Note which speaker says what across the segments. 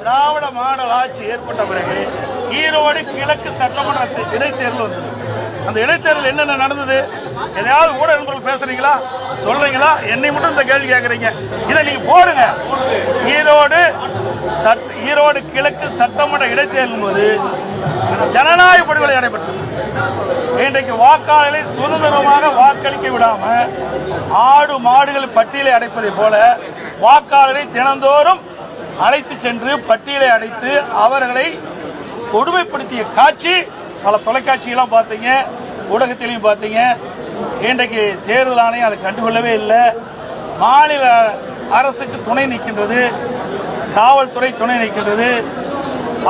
Speaker 1: திராவிட model ஆட்சி ஏற்பட்ட பிறகு ஈரோடு கிழக்கு சட்டமன்ற இடைத்தேர்தல் வந்தது. அந்த இடைத்தேர்தல் என்னென்ன நடந்தது? எதையாவது ஊடக நண்பர்கள் பேசுறீங்களா, சொல்றீங்களா? என்னை மட்டும் இந்த கேள்வி கேட்கறீங்க. இதை நீங்க போடுங்க. ஈரோடு கிழக்கு சட்டமன்ற இடைத்தேர்தல் போது ஜனநாயக படுகொலை நடைபெற்றது. இன்றைக்கு வாக்காளர்களை சுதந்திரமாக வாக்களிக்க விடாம ஆடு மாடுகள் பட்டியலை அடைப்பதை போல வாக்காளரை தினந்தோறும் அழைத்து சென்று பட்டியலை அடைத்து அவர்களை கொடுமைப்படுத்திய காட்சி பல தொலைக்காட்சிகளாம் பார்த்தீங்க, ஊடகத்திலையும் பார்த்தீங்க. இன்றைக்கு தேர்தல் ஆணையம் அதை கண்டுகொள்ளவே இல்லை. மாநில அரசுக்கு துணை நிற்கின்றது, காவல்துறை துணை நிற்கின்றது,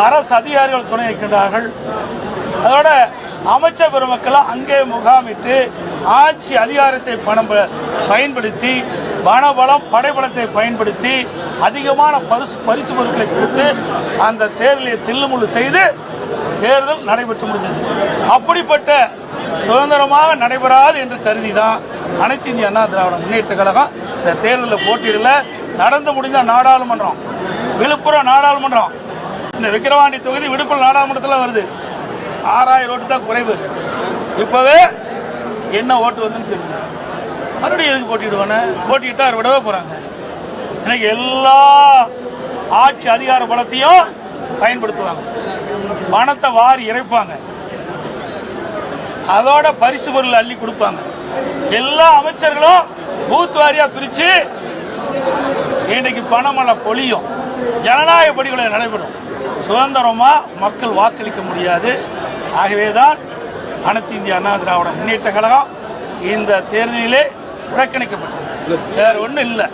Speaker 1: அரசு அதிகாரிகள் துணை நிற்கின்றார்கள். அதோட அமைச்சர் பெருமக்கள் அங்கே முகாமிட்டு ஆட்சி அதிகாரத்தை பயன்படுத்தி பணபலம் படைபலத்தை பயன்படுத்தி அதிகமான பரிசு பொருட்களை கொடுத்து அந்த தேர்தலை தில்லுமுள்ளு செய்து தேர்தல் நடைபெற்று முடிந்தது. அப்படிப்பட்ட சுதந்திரமாக நடைபெறாது என்று கருதிதான் அனைத்து இந்திய அண்ணா திராவிட முன்னேற்ற கழகம் இந்த தேர்தலில் போட்டியிடல. நடந்து முடிந்த நாடாளுமன்றம் விழுப்புரம் நாடாளுமன்றம், இந்த விக்கிரவாண்டி தொகுதி விழுப்புரம் நாடாளுமன்றத்தில் வருது. 6000 ஓட்டு தான் குறைவு. இப்பவே என்ன ஓட்டு வந்துன்னு தெரியுது. மறுபடியும் எதுக்கு போட்டிடுவானே? போட்டிட்டா விடவே போறாங்க. எனக்கு எல்லா ஆட்சி அதிகார பலத்தையும் பயன்படுத்துவாங்க, பணத்தை வாரி இறைப்பாங்க, அதோட பரிசு பொருள் அள்ளி கொடுப்பாங்க. எல்லா அமைச்சர்களும் பூத் வாரியா பிரிச்சு இன்றைக்கு பணமல்ல பொழியும். ஜனநாயக படுகொலை நடைபெறும். சுதந்திரமா மக்கள் வாக்களிக்க முடியாது. ஆகவேதான் அனைத்து இந்திய அண்ணா திராவிட முன்னேற்ற கழகம் இந்த தேர்தலிலே புறக்கணிக்கப்பட்டது. வேற ஒன்றும் இல்லை.